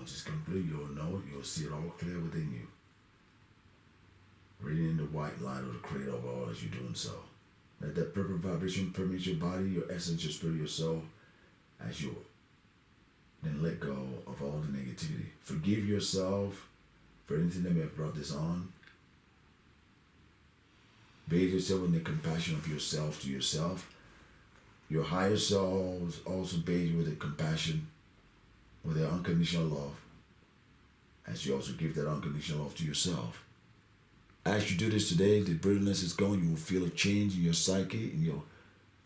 Once it's complete, you'll know it, you'll see it all clear within you. Reading in the white light of the Creator of all as you're doing so. Let that perfect vibration permeate your body, your essence, your spirit, your soul, as you then let go of all the negativity. Forgive yourself for anything that may have brought this on. Bathe yourself in the compassion of yourself to yourself. Your higher selves also bathe you with the compassion, with their unconditional love, as you also give that unconditional love to yourself. As you do this today, the brilliance is gone. You will feel a change in your psyche, in your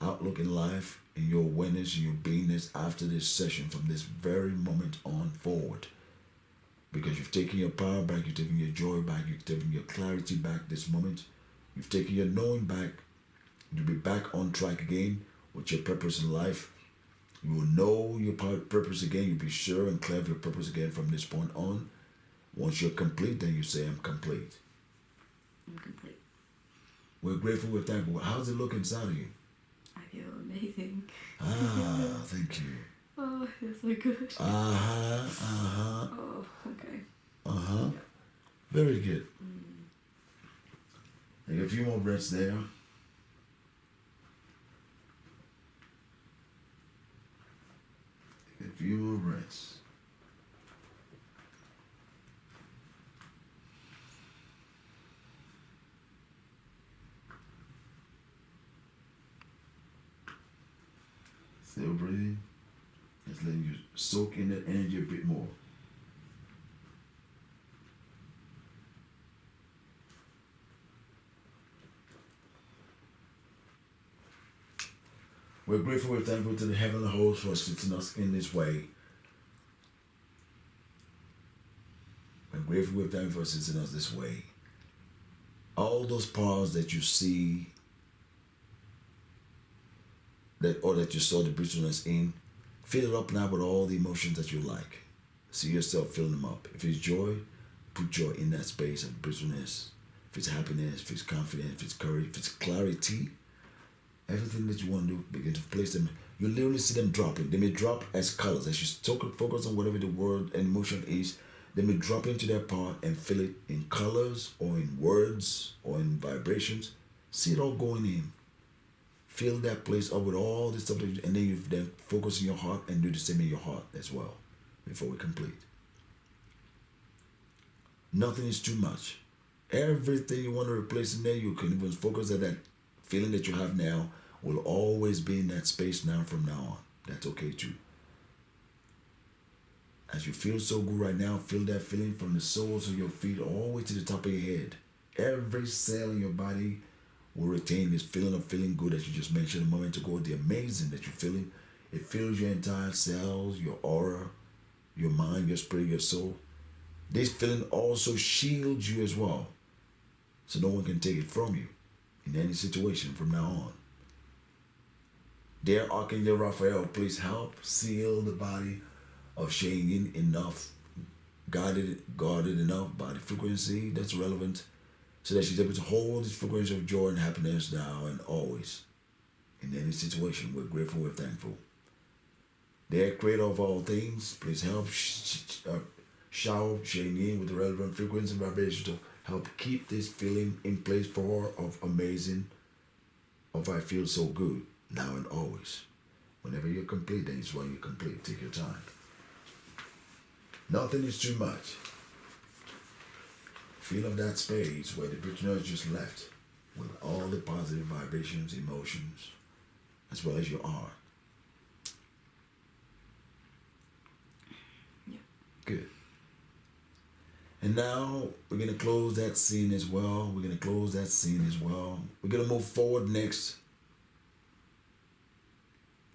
outlook in life, in your awareness, in your beingness after this session, from this very moment on forward. Because you've taken your power back, you've taken your joy back, you've taken your clarity back this moment. You've taken your knowing back. You'll be back on track again with your purpose in life. You will know your purpose again. You'll be sure and clear of your purpose again from this point on. Once you're complete, then you say, I'm complete. I'm complete. We're grateful, we're thankful. How's it look inside of you? I feel amazing. Ah, thank you. Oh, it feels so good. Oh, okay. Yeah. Very good. Take a few more breaths there. Take a few more breaths. Still breathing. Just letting you soak in that energy a bit more. We're grateful, we're thankful to the heavenly host for assisting us in this way. We're grateful, we're thankful for assisting us this way. All those powers that you see, that you saw the brittleness in, fill it up now with all the emotions that you like. See yourself filling them up. If it's joy, put joy in that space of brittleness. If it's happiness, if it's confidence, if it's courage, if it's clarity, everything that you want to do, begin to place them. You literally see them dropping. They may drop as colors. As you focus on whatever the word and emotion is, they may drop into that part and fill it in colors or in words or in vibrations. See it all going in. Fill that place up with all this stuff, and then you then focus in your heart and do the same in your heart as well before we complete. Nothing is too much. Everything you want to replace in there, you can even focus on that feeling that you have now will always be in that space now from now on. That's okay too. As you feel so good right now, feel that feeling from the soles of your feet all the way to the top of your head. Every cell in your body will retain this feeling of feeling good that you just mentioned a moment ago. The amazing that you're feeling. It fills your entire cells, your aura, your mind, your spirit, your soul. This feeling also shields you as well. So no one can take it from you in any situation from now on. Dear Archangel Raphael, please help seal the body of Cheyenne enough, guarded enough by the frequency that's relevant, so that she's able to hold this frequency of joy and happiness now and always. In any situation, we're grateful, we're thankful. Dear Creator of all things, please help shower Cheyenne with the relevant frequency and vibration to help keep this feeling in place for her of amazing, of I feel so good, now and always. Whenever you're complete, then it's when you're complete. Take your time. Nothing is too much. Feel of that space where the prisoner just left with all the positive vibrations, emotions, as well as your art. Yeah. Good. And now we're going to close that scene as well. We're going to move forward next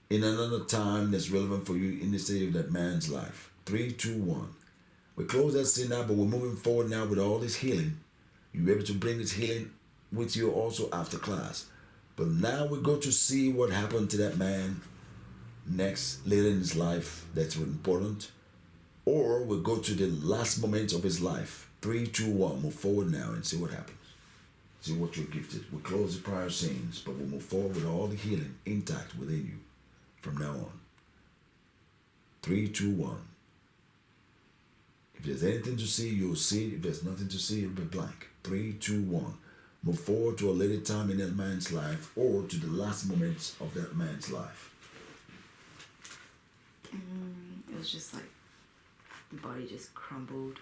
in another time that's relevant for you in the state of that man's life. 3, 2, 1. We close that scene now, but we're moving forward now with all this healing. You'll be able to bring this healing with you also after class. But now we go to see what happened to that man next, later in his life, that's important. Or we'll go to the last moment of his life. 3, 2, 1. Move forward now and see what happens. See what you're gifted. We'll close the prior scenes, but we'll move forward with all the healing intact within you from now on. 3, 2, 1. If there's anything to see, you'll see it. If there's nothing to see, it'll be blank. 3, 2, 1. Move forward to a later time in that man's life or to the last moments of that man's life. It was just like the body just crumbled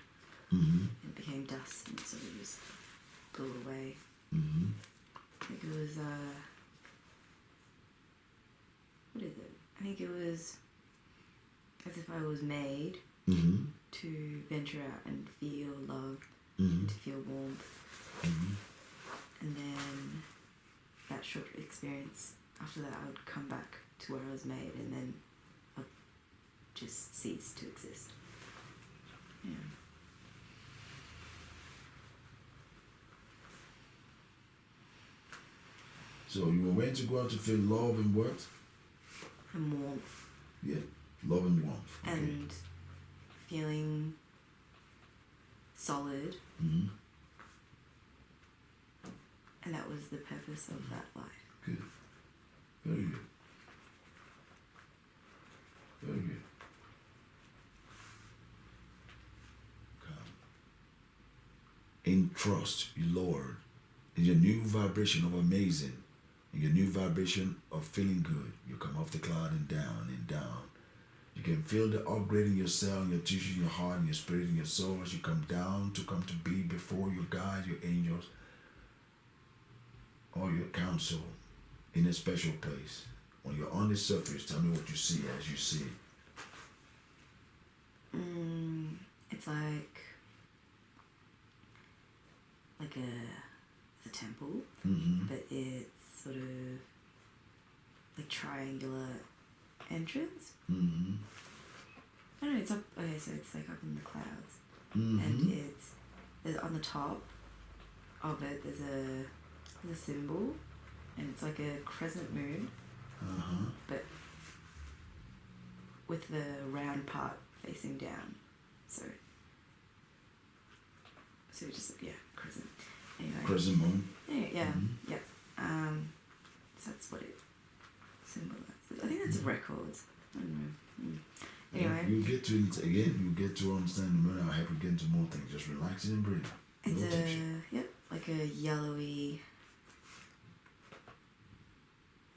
and became dust and sort of just blew away. I think it was, what is it? I think it was as if I was made to venture out and feel love, and to feel warmth. And then that short experience, after that I would come back to where I was made and then I'd just cease to exist. Yeah. So you were meant to go out to feel love and what? And warmth. Yeah, love and warmth. Okay. And feeling solid. And that was the purpose of that life. Good. Very good. Very good. Come. In trust, you Lord, in your new vibration of amazing, in your new vibration of feeling good, you come off the cloud and down and down. You can feel the upgrade in your cell, in your tissue, in your heart, in your spirit, in your soul as you come down to come to be before your guides, your angels, or your counsel in a special place. When you're on the surface, tell me what you see as you see. It's like a temple, but it's sort of like triangular entrance. I don't know, it's up, okay, so it's like up in the clouds. And there's on the top of it, there's a symbol, and it's like a crescent moon, but with the round part facing down. So just, yeah, crescent. Anyway. Crescent moon. Yeah. So that's what it symbolizes. I think that's records. I don't know. Anyway. You get to it again. You get to understand the moon. I'll help you get into more things. Just relax and breathe. It's like a yellowy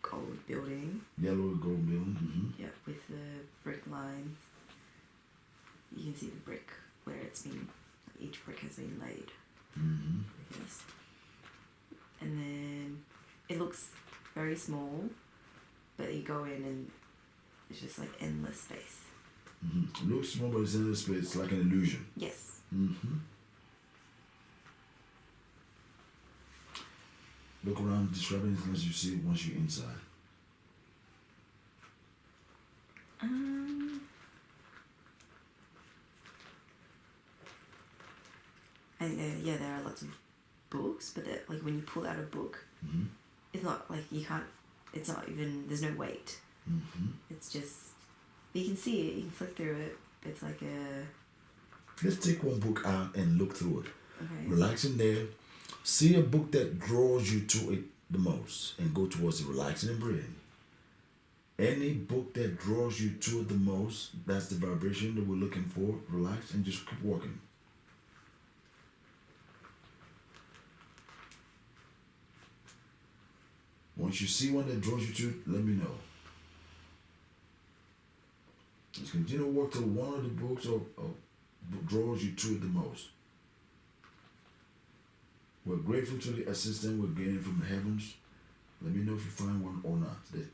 gold building. Yellow gold building. Yeah, with the brick lines. You can see the brick where it's been. Each brick has been laid. Yes. And then it looks very small, but you go in and it's just like endless space. It looks small, but it's endless space. It's like an illusion. Yes. Look around, describe anything as you see it once you're inside. And there are lots of books, but like when you pull out a book, it's not like you can't. It's not even. There's no weight. It's just you can see it. You can flick through it. It's like a. Let's take one book out and look through it. Okay. Relax in there. See a book that draws you to it the most, and go towards it. Relaxing and breathing. Any book that draws you to it the most, that's the vibration that we're looking for. Relax and just keep walking. Once you see one that draws you to it, let me know. Let's continue to work till one of the books or draws you to it the most. We're grateful to the assistance we're getting from the heavens. Let me know if you find one or not that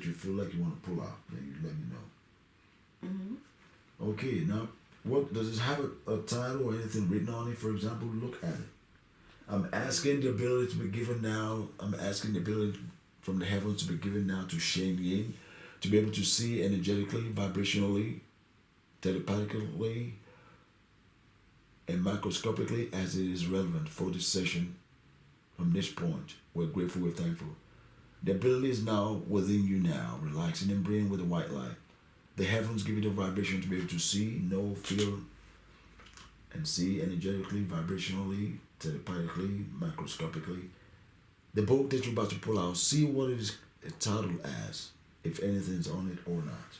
you feel like you want to pull out. Then you let me know. Okay, now what does it have a title or anything written on it? For example, look at it. I'm asking the ability to be given now. I'm asking the ability from the heavens to be given now to Shen Yin, to be able to see energetically, vibrationally, telepathically, and microscopically as it is relevant for this session. From this point, we're grateful, we're thankful. The ability is now within you now, relaxing and breathing with the white light. The heavens give you the vibration to be able to see, know, feel, and see energetically, vibrationally, telepathically, microscopically. The book that you're about to pull out, see what it is titled as, if anything's on it or not.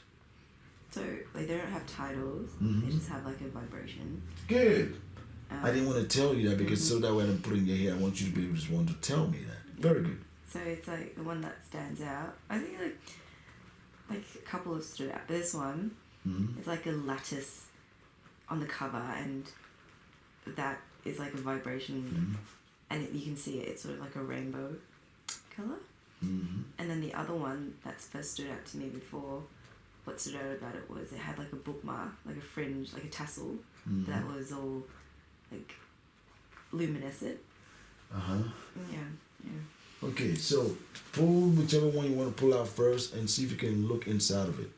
So like they don't have titles. Mm-hmm. They just have like a vibration. Good. I didn't want to tell you that because so that way I don't put it in your head. I want you to be able to want to tell me that. Very good. So it's like the one that stands out. I think like a couple have stood out, but this one, it's like a lattice on the cover, and that is like a vibration, and you can see it. It's sort of like a rainbow color. And then the other one that's first stood out to me before, what stood out about it was it had like a bookmark, like a fringe, like a tassel that was all like luminescent. Yeah. Okay, so pull whichever one you want to pull out first and see if you can look inside of it.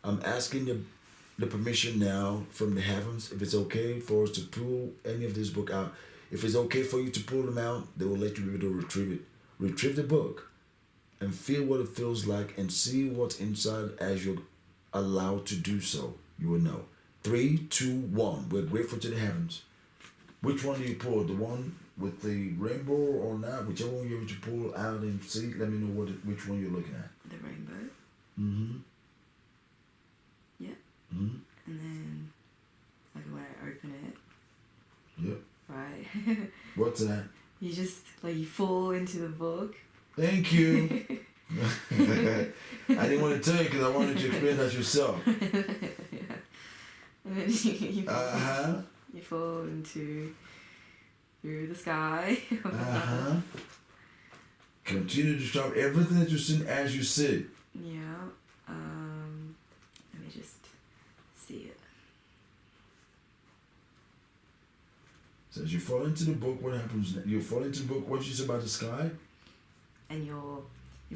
I'm asking the permission now from the heavens if it's okay for us to pull any of this book out. If it's okay for you to pull them out, they will let you be able to retrieve it. Retrieve the book and feel what it feels like and see what's inside as you're allowed to do so. You will know. 3, 2, 1. We're grateful to the heavens. Which one do you pull? The one with the rainbow or not? Whichever one you're able to pull out and see, let me know which one you're looking at. The rainbow. Yeah. And then, like when I open it. Yep. Right. What's that? You just, like, you fall into the book. Thank you. I didn't want to tell you because I wanted you to experience that yourself. Yeah. And then you fall into through the sky. Continue to stop everything that you're seeing as you sit. Yeah. Let me just see it. So as you fall into the book, what happens? You fall into the book. What you say about the sky? And you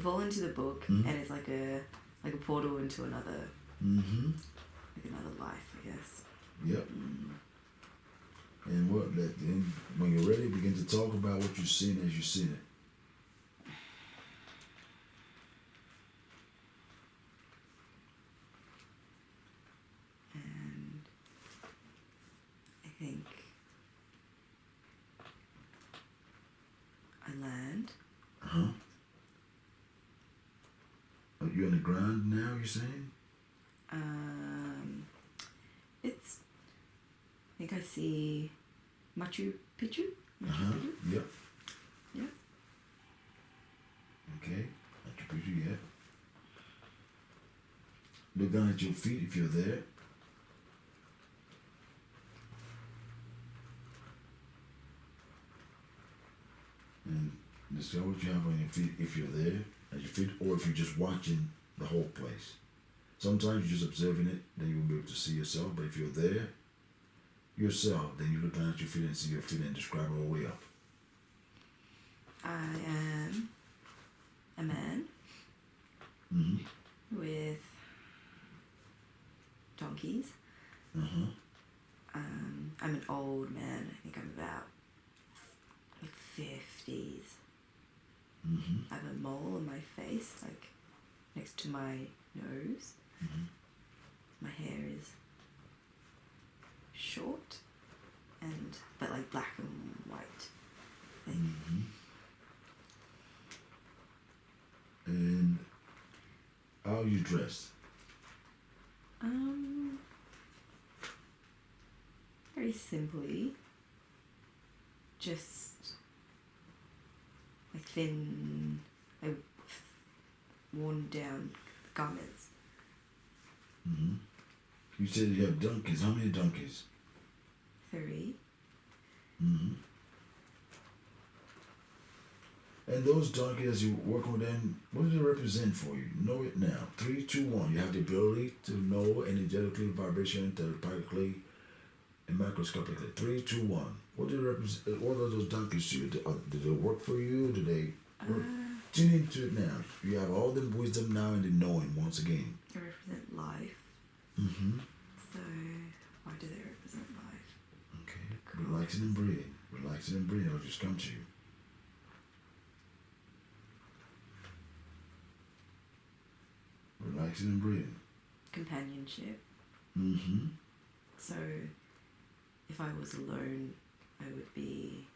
fall into the book, and it's like a portal into another, like another life, I guess. Yep. And then when you're ready, begin to talk about what you're seeing as you see it. And I think I land. Are you on the ground now, you're saying? It's, I think I see Machu Picchu. Yep. Yeah. Okay. Machu Picchu, yeah. Look down at your feet if you're there. And discover what you have on your feet if you're there at your feet, or if you're just watching the whole place. Sometimes you're just observing it, then you'll be able to see yourself. But if you're there yourself, then you look down at your feet and see your feet and describe it all the way up. I am a man with donkeys. I'm an old man. I think I'm about like 50s. I have a mole on my face, like next to my nose. My hair is short, but like black and white. I think. And how are you dressed? Very simply, just like thin, like worn down garments. You said you have donkeys. How many donkeys? 3. And those donkeys, as you work with them, what do they represent for you? Know it now. 3, 2, 1. You have the ability to know energetically, vibration, telepathically, and microscopically. 3, 2, 1. What do they represent? What are those donkeys to you? Do they work for you? Do they work? Tune into it now. You have all the wisdom now and the knowing once again. They represent life. So, why do they represent life? Okay. Cool. Relaxing and breathing. Relaxing and breathing. It'll just come to you. Relaxing and breathing. Companionship. So, if I was alone, I would be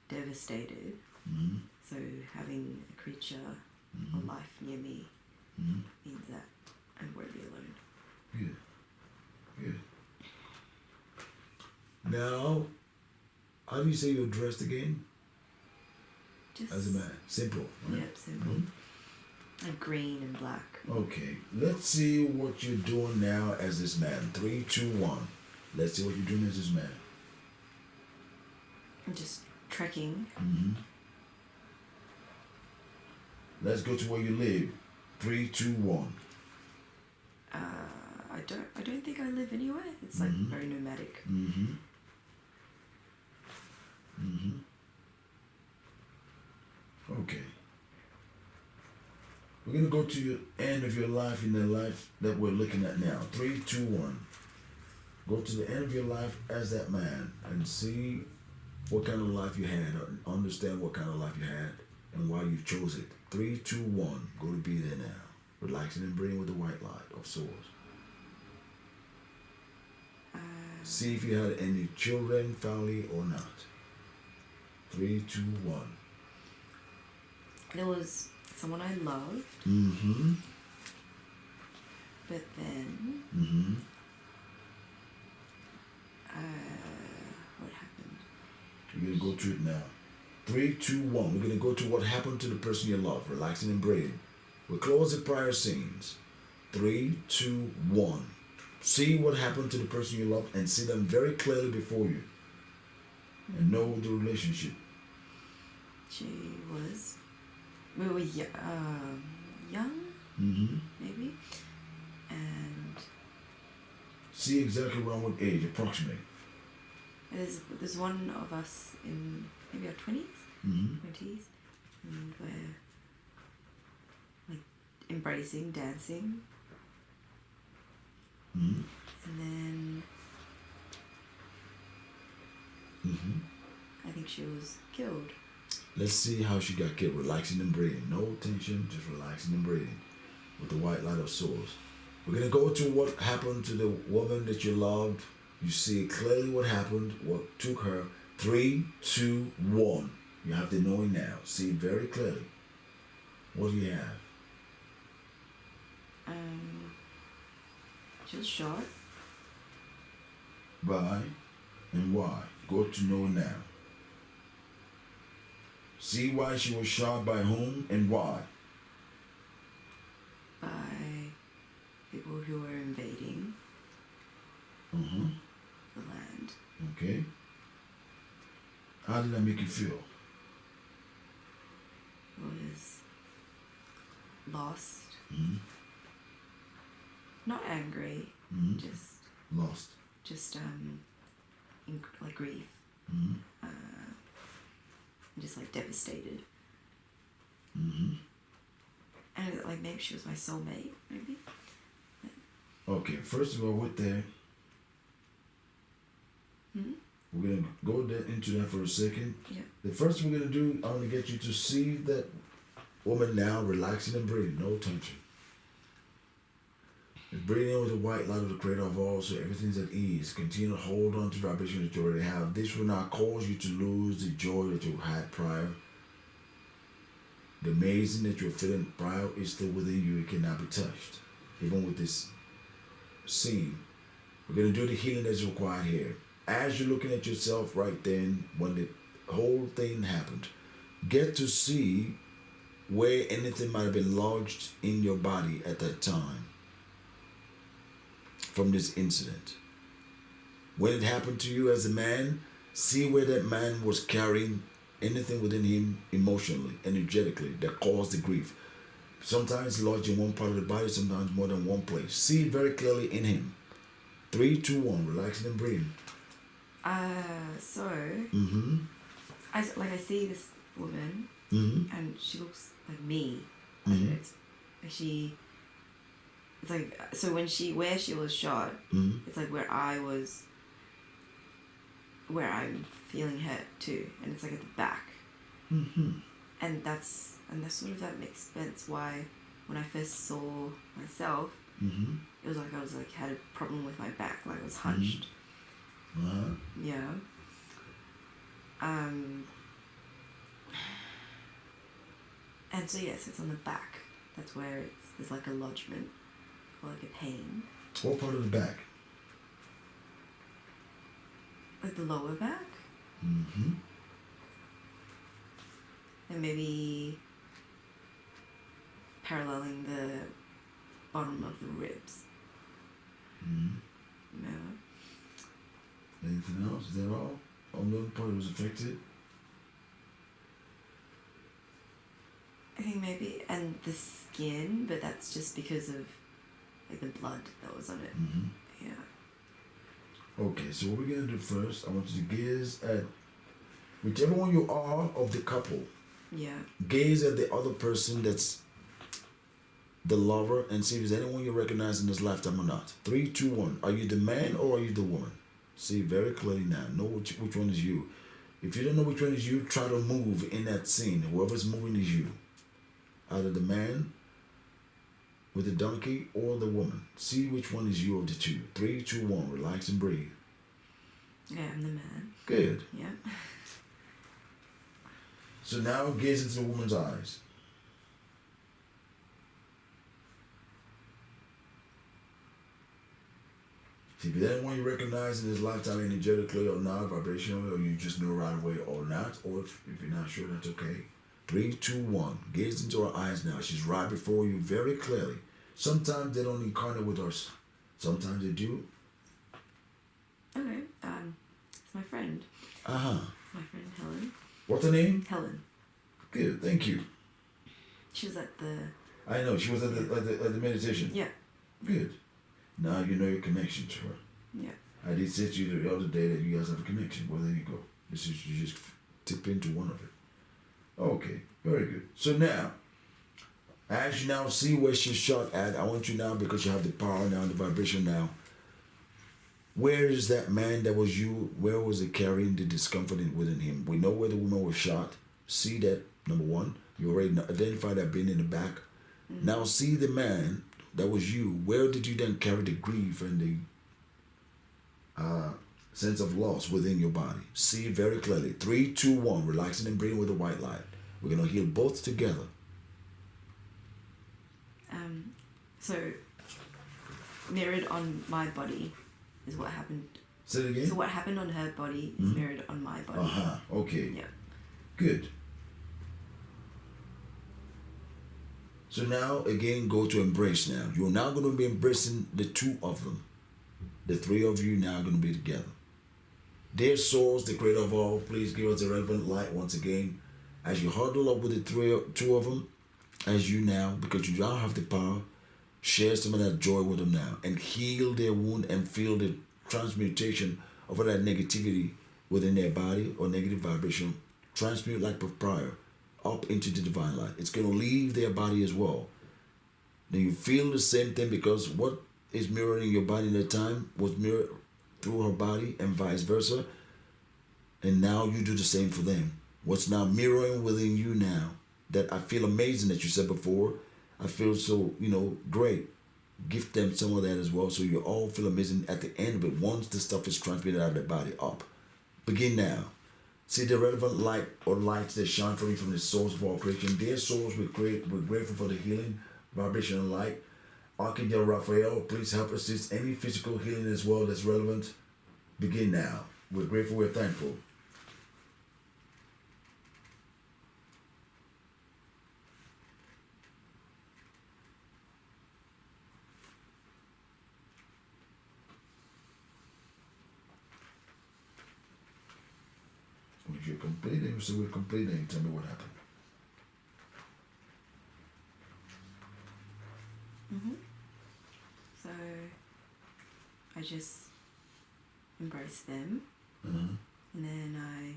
devastated. So, having a creature or life near me means that I won't be alone. Good. Good. Now, how do you say you're dressed again? Just As a man. Simple. Right? Yep, simple. Like green and black. Okay. Let's see what you're doing now as this man. 3, 2, 1. Let's see what you're doing as this man. I'm just trekking. Let's go to where you live. 3, 2, 1. I don't think I live anywhere. It's like very nomadic. Okay. We're going to go to your end of your life in the life that we're looking at now. 3, 2, 1. Go to the end of your life as that man and see what kind of life you had. Understand what kind of life you had and why you chose it. 3, 2, 1. Go to be there now. Relaxing and breathing with the white light of swords. See if you had any children, family, or not. 3, 2, 1. There was someone I loved. But then, what happened? We're going to go through it now. 3, 2, 1. We're going to go to what happened to the person you love. Relaxing and breathing. We'll close the prior scenes. 3, 2, 1. See what happened to the person you love and see them very clearly before you. And know the relationship. We were young, maybe, and see exactly around what age, approximately. There's one of us in maybe our 20s, and we're like embracing, dancing, and then I think she was killed. Let's see how she got killed. Relaxing and breathing. No tension, just relaxing and breathing. With the white light of swords. We're going to go to what happened to the woman that you loved. You see clearly what happened, what took her. 3, 2, 1. You have to know it now. See it very clearly. What do you have? She was shot. By and why? Go to know now. See why she was shot, by whom and why. By people who were invading the land. Okay. How did that make you feel? Was lost. Not angry. Just lost. Just like grief. Just like devastated. And like maybe she was my soulmate, maybe. Okay, first of all, with that, we're gonna go into that for a second. Yeah. The first we're gonna do, I want to get you to see that woman now relaxing and breathing, no tension. Breathing in with the white light of the creator of all, so everything's at ease. Continue to hold on to the vibration that you already have. This will not cause you to lose the joy that you had prior. The amazing that you're feeling prior is still within you. It cannot be touched. Even with this scene. We're going to do the healing that's required here. As you're looking at yourself right then, when the whole thing happened, get to see where anything might have been lodged in your body at that time. From this incident. When it happened to you as a man, see where that man was carrying anything within him emotionally, energetically, that caused the grief. Sometimes lodged in one part of the body, sometimes more than one place. See it very clearly in him. 3, 2, 1, relaxing and breathing. I see this woman, and she looks like me. It's like, so where she was shot, it's like where I'm feeling hurt too, and it's like at the back. And that's sort of, that makes sense why when I first saw myself, it was like I had a problem with my back, like I was hunched. Yeah. And so yes, it's on the back. That's where there's like a lodgement. Or like a pain What part of the back? Like the lower back? Mm-hmm. And maybe paralleling the bottom of the ribs. Mm-hmm. Yeah. Anything else? Is that all? Only other part was affected? I think maybe, and the skin, but that's just because of like the blood that was on it. Mm-hmm. Yeah. Okay, so what we're gonna do first, I want you to gaze at whichever one you are of the couple. Yeah. Gaze at the other person that's the lover and see if there's anyone you recognize in this lifetime or not. 3, 2, 1. Are you the man or are you the woman? See very clearly now. Know which one is you. If you don't know which one is you, try to move in that scene. Whoever's moving is you. Either the man with the donkey or the woman. See which one is you of the two. 3, 2, 1. Relax and breathe. Yeah, I'm the man. Good. Yeah. So now gaze into the woman's eyes. See if there's anyone you recognize in this lifetime energetically or not, vibrationally, or you just know right away or not, or if you're not sure, that's okay. 3, 2, 1. Gaze into her eyes now. She's right before you very clearly. Sometimes they don't incarnate with us. Sometimes they do. Okay. It's my friend. Uh-huh. It's my friend Helen. What's her name? Helen. Good, thank you. She was at the... I know, she was at the meditation. Yeah. Good. Now you know your connection to her. Yeah. I did say to you the other day that you guys have a connection. Well, there you go. This is, you just tip into one of it. Okay, very good. So now, as you now see where she's shot at, I want you now, because you have the power now, the vibration now. Where is that man that was you? Where was it carrying the discomfort within him? We know where the woman was shot. See that, number one. You already identified that being in the back. Mm-hmm. Now see the man that was you. Where did you then carry the grief and the sense of loss within your body? See it very clearly. 3, 2, 1. Relaxing and breathing with the white light. We're going to heal both together. So, mirrored on my body is what happened. Say it again? So what happened on her body is mirrored on my body. Uh-huh. Okay. Yeah. Good. So now, again, go to embrace now. You're now going to be embracing the two of them. The three of you now going to be together. Dear souls, the creator of all, please give us the relevant light once again. As you huddle up with the two of them, as you now, because you now have the power, share some of that joy with them now and heal their wound and feel the transmutation of all that negativity within their body or negative vibration. Transmute like prior up into the divine light. It's going to leave their body as well. Then you feel the same thing, because what is mirroring your body in that time was mirrored through her body and vice versa. And now you do the same for them. What's now mirroring within you now, that I feel amazing that you said before, I feel so, great. Gift them some of that as well, so you all feel amazing at the end of it once the stuff is transmitted out of their body up. Begin now. See the relevant light or lights that shine from you from the source of all creation. Dear souls, we're grateful for the healing, vibration, and light. Archangel Raphael, please help assist any physical healing as well that's relevant. Begin now. We're grateful, we're thankful. Would you complete it? So we're completing. Tell me what happened. So I just embraced them, and then I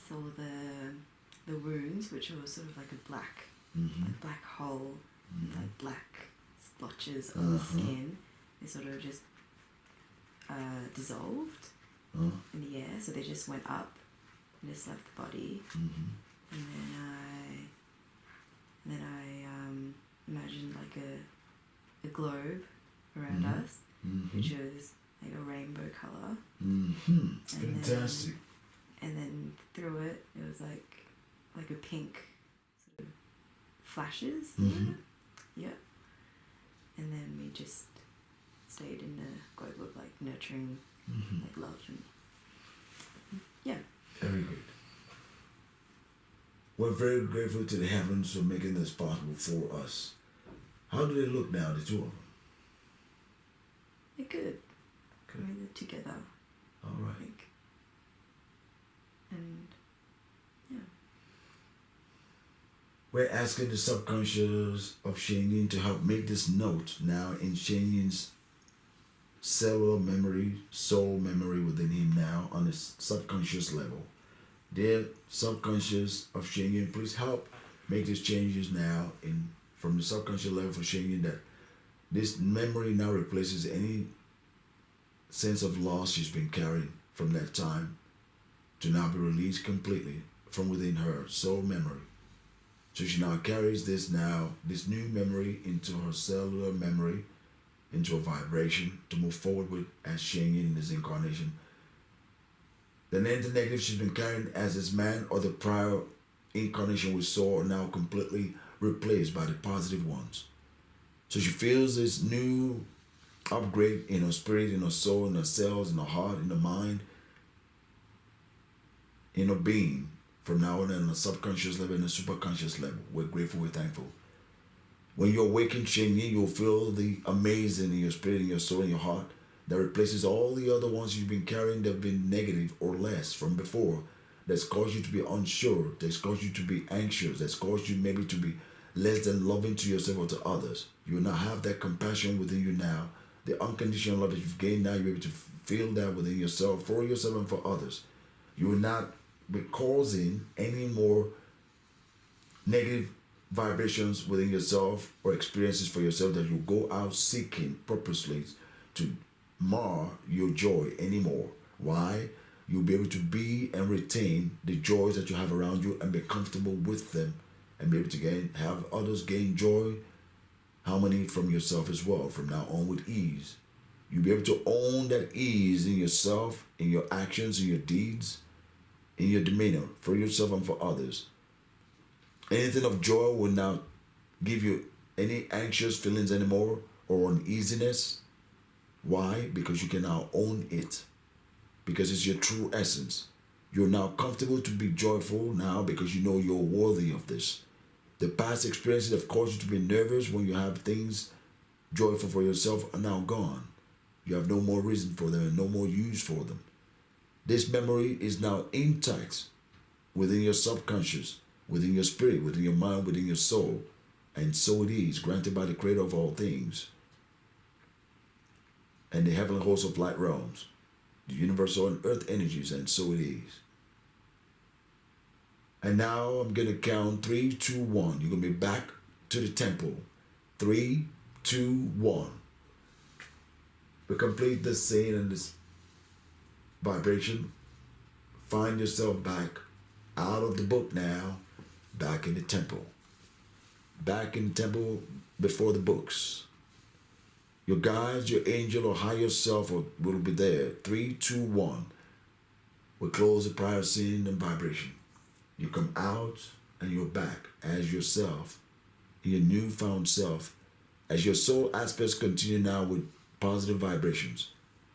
saw the wounds, which were sort of like a black hole, like black splotches on the skin. They sort of just dissolved in the air, so they just went up and just left the body. And then I imagined like a globe around us, which was like a rainbow color. Fantastic. And then through it, it was like a pink sort of flashes. Yeah. And then we just stayed in the globe of like nurturing, like love, and yeah. Very good. We're very grateful to the heavens for making this possible for us. How do they look now, the two of them? They're good. I mean, they're together. All right. Like, and yeah. We're asking the subconscious of Shenyin to help make this note now in Shenyin's cellular memory, soul memory within him now on the subconscious level. Dear subconscious of Shenyin, please help make these changes now from the subconscious level for Shenyin, that this memory now replaces any sense of loss she's been carrying from that time to now be released completely from within her soul memory. So she now carries this new memory into her cellular memory, into a vibration to move forward with as Shenyin in this incarnation. The negative she's been carrying as this man or the prior incarnation we saw are now completely replaced by the positive ones. So she feels this new upgrade in her spirit, in her soul, in her cells, in her heart, in her mind, in her being, from now on the subconscious level and the superconscious level. We're grateful, we're thankful. When you awaken Shenyin, you'll feel the amazing in your spirit, in your soul, in your heart, that replaces all the other ones you've been carrying that have been negative or less from before, that's caused you to be unsure, that's caused you to be anxious, that's caused you maybe to be less than loving to yourself or to others. You will now have that compassion within you now. The unconditional love that you've gained now, you're able to feel that within yourself, for yourself and for others. You will not be causing any more negative vibrations within yourself or experiences for yourself that you go out seeking purposely to mar your joy anymore. Why? You'll be able to be and retain the joys that you have around you and be comfortable with them, and be able to have others gain joy, harmony from yourself as well from now on with ease. You'll be able to own that ease in yourself, in your actions, in your deeds, in your demeanor, for yourself and for others. Anything of joy will now give you any anxious feelings anymore or uneasiness. Why? Because you can now own it. Because it's your true essence. You're now comfortable to be joyful now because you know you're worthy of this. The past experiences that have caused you to be nervous when you have things joyful for yourself are now gone. You have no more reason for them and no more use for them. This memory is now intact within your subconscious, within your spirit, within your mind, within your soul. And so it is, granted by the Creator of all things and the heavenly hosts of light realms, the universal and earth energies, and so it is. And now I'm going to count 3, 2, 1. You're going to be back to the temple. 3, 2, 1. We complete this scene and this vibration. Find yourself back out of the book now, back in the temple. Back in the temple before the books. Your guides, your angel or higher self will be there. 3, 2, 1. We close the prior scene and vibration. You come out and you're back as yourself, your newfound self. As your soul aspects continue now with positive vibrations,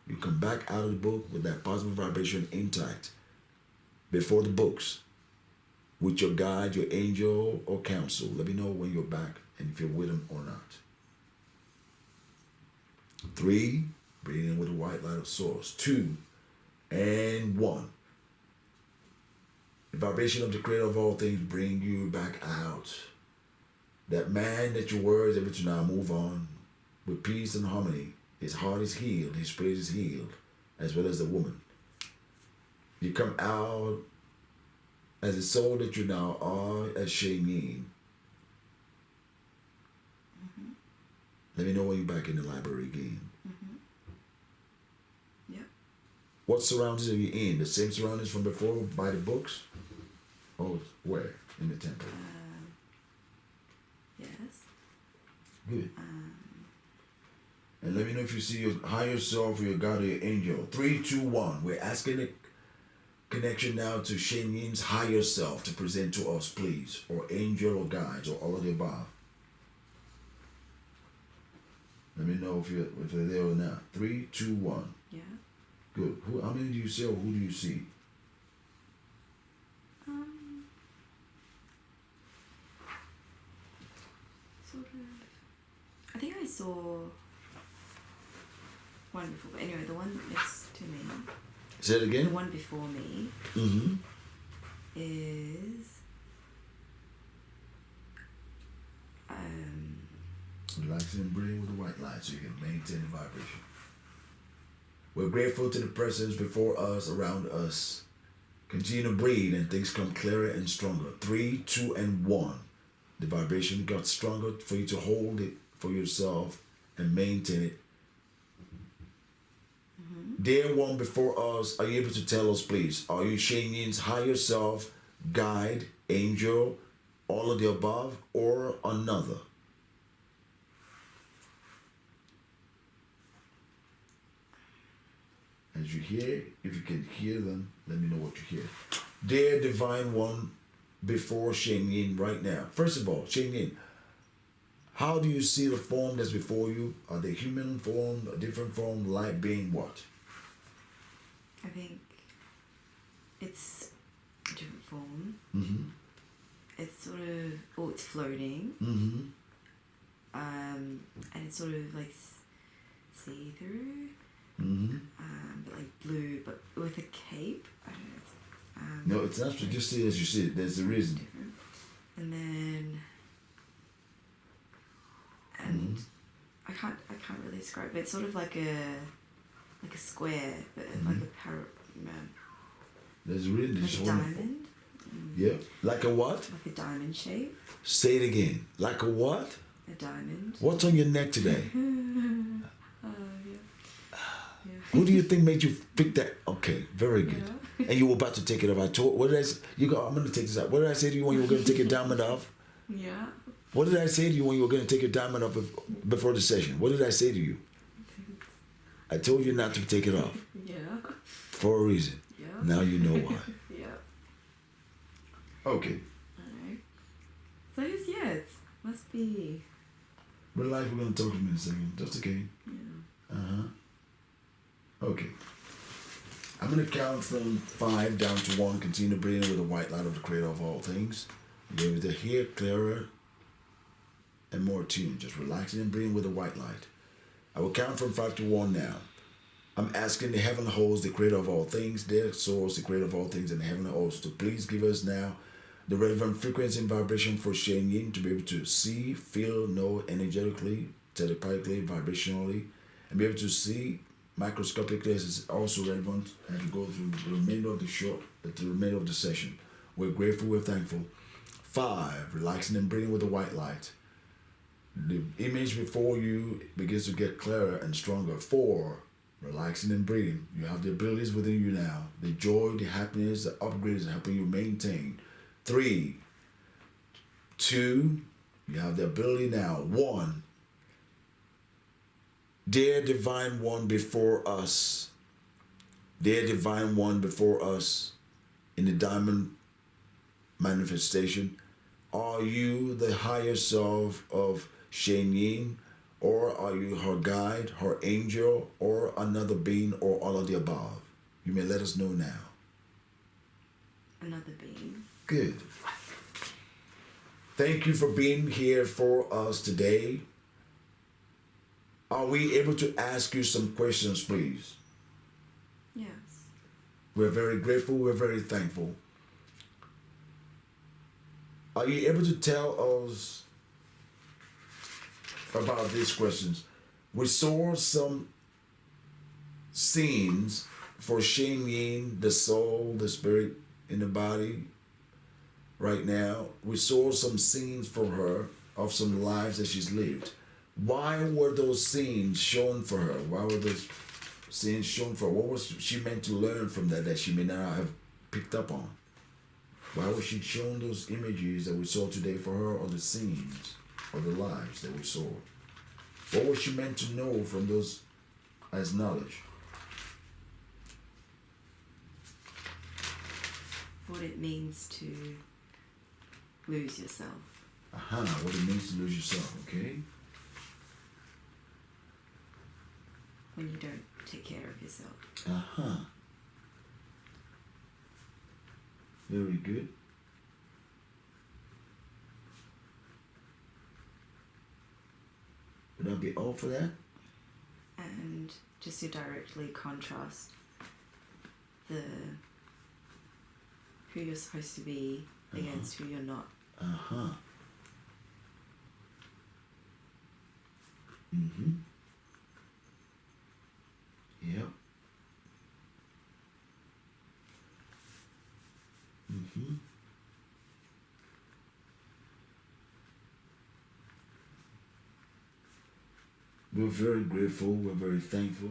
you come back out of the book with that positive vibration intact before the books with your guide, your angel or counsel. Let me know when you're back and if you're with them or not. 3, breathe in with the white light of source. 2, and 1. The vibration of the Creator of all things bring you back out. That man that you were is able to now move on with peace and harmony. His heart is healed, his spirit is healed, as well as the woman. You come out as the soul that you now are as Shenyin. Let me know when you're back in the library again. Yep. What surroundings are you in? The same surroundings from before by the books? Oh, where? In the temple? Yes. Good. And let me know if you see your higher self or your God or your angel. 3, 2, 1. We're asking a connection now to Shenyin's higher self to present to us, please. Or angel or guides or all of the above. Let me know if they're there or not. 3, 2, 1. Yeah. Good. How many do you see or who do you see? Sort of. I think I saw one before, but anyway, the one next to me. Say it again? The one before me is relaxing and breathing with the white light so you can maintain the vibration. We're grateful to the presence before us, around us. Continue to breathe and things come clearer and stronger. 3, 2, and 1. The vibration got stronger for you to hold it for yourself and maintain it. Dear one before us, are you able to tell us, please? Are you Shane Yin's higher self, guide, angel, all of the above, or another? As you hear, if you can hear them, let me know what you hear. Dear Divine One before Shane Yin right now. First of all, Shane Yin, how do you see the form that's before you? Are they human form, a different form, light being what? I think it's a different form. It's sort of, it's floating. And it's sort of like see-through. But like blue, but with a cape. I don't know. No, it's not just see it as you see it. There's a reason. Different. And then, and I can't really describe it. It's sort of like a square, but like a parrot. There's a reason. Like a diamond. Yeah, like a what? Like a diamond shape. Say it again. Like a what? A diamond. What's on your neck today? Yeah. Who do you think made you pick that? Okay, very good. Yeah. And you were about to take it off. What did I say? I'm going to take this out. What did I say to you when you were going to take your diamond off? Yeah. What did I say to you when you were going to take your diamond off before the session? What did I say to you? I told you not to take it off. Yeah. For a reason. Yeah. Now you know why. Yeah. Okay. Alright. So I guess, it must be. Relax, we're going to talk to me in a second. That's okay. Yeah. Okay. I'm going to count from 5 down to 1. Continue breathing with the white light of the creator of all things. You're able to hear clearer and more tuned. Just relaxing and breathing with the white light. I will count from 5 to 1 now. I'm asking the heavenly host, the creator of all things, their source, the creator of all things, and the heavenly host to please give us now the relevant frequency and vibration for Shane Yin to be able to see, feel, know energetically, telepathically, vibrationally, and be able to see microscopically as it's also relevant as we go through the remainder of the show, the remainder of the session. We're grateful, we're thankful. 5, relaxing and breathing with the white light. The image before you begins to get clearer and stronger. 4, relaxing and breathing. You have the abilities within you now. The joy, the happiness, the upgrades are helping you maintain. 3, 2, you have the ability now. 1, dear Divine One before us. Dear Divine One before us in the diamond manifestation. Are you the higher self of Shane Yin, or are you her guide, her angel, or another being, or all of the above? You may let us know now. Another being. Good. Thank you for being here for us today. Are we able to ask you some questions, please? Yes. We're very grateful. We're very thankful. Are you able to tell us about these questions? We saw some scenes for Shane Yin, the soul, the spirit in the body right now. We saw some scenes for her of some lives that she's lived. Why were those scenes shown for her? Why were those scenes shown for her? What was she meant to learn from that she may not have picked up on? Why was she shown those images that we saw today for her, or the scenes, or the lives that we saw? What was she meant to know from those as knowledge? What it means to lose yourself. What it means to lose yourself, okay? when you don't take care of yourself. Uh-huh. Very good. Would that be all for that? And just to directly contrast who you're supposed to be against who you're not. Uh-huh. Mm-hmm. Yep. Mm-hmm. We're very grateful. We're very thankful.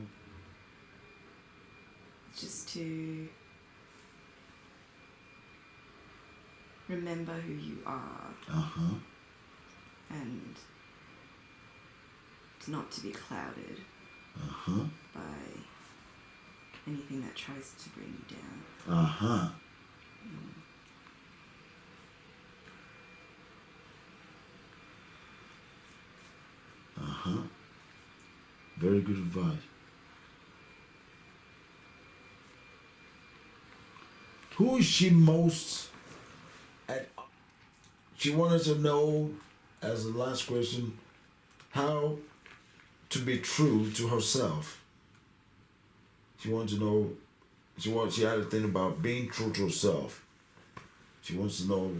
Just to remember who you are. Uh-huh. And not to be clouded Uh-huh. by anything that tries to bring you down. Uh-huh. Uh-huh. Very good advice. Who is she most at? She wanted to know, as the last question, how to be true to herself. She wanted to know, she had a thing about being true to herself. She wants to know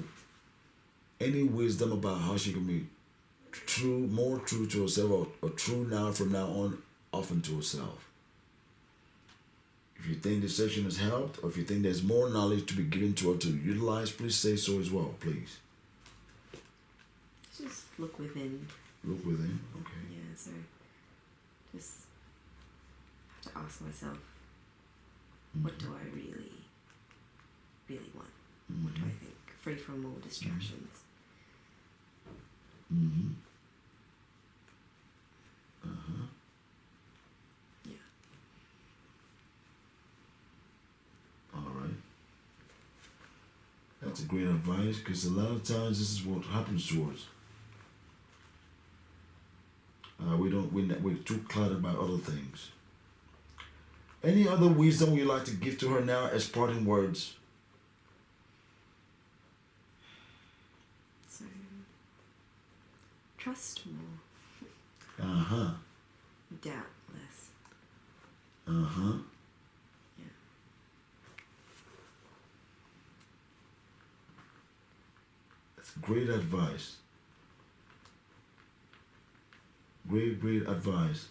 any wisdom about how she can be true, more true to herself, or true now from now on, often to herself. If you think this session has helped, or if you think there's more knowledge to be given to her to utilize, please say so as well, please. Just look within. Look within, okay. Yeah, so just have to ask myself, what do I really, really want? What do I think? Free from all distractions. Mm-hmm. Uh-huh. Yeah. All right. That's a great advice, because a lot of times this is what happens to us. We're too cluttered by other things. Any other wisdom you'd like to give to her now as parting words? So, trust more. Uh-huh. Doubt less. Uh-huh. Yeah. That's great advice. Great, great advice.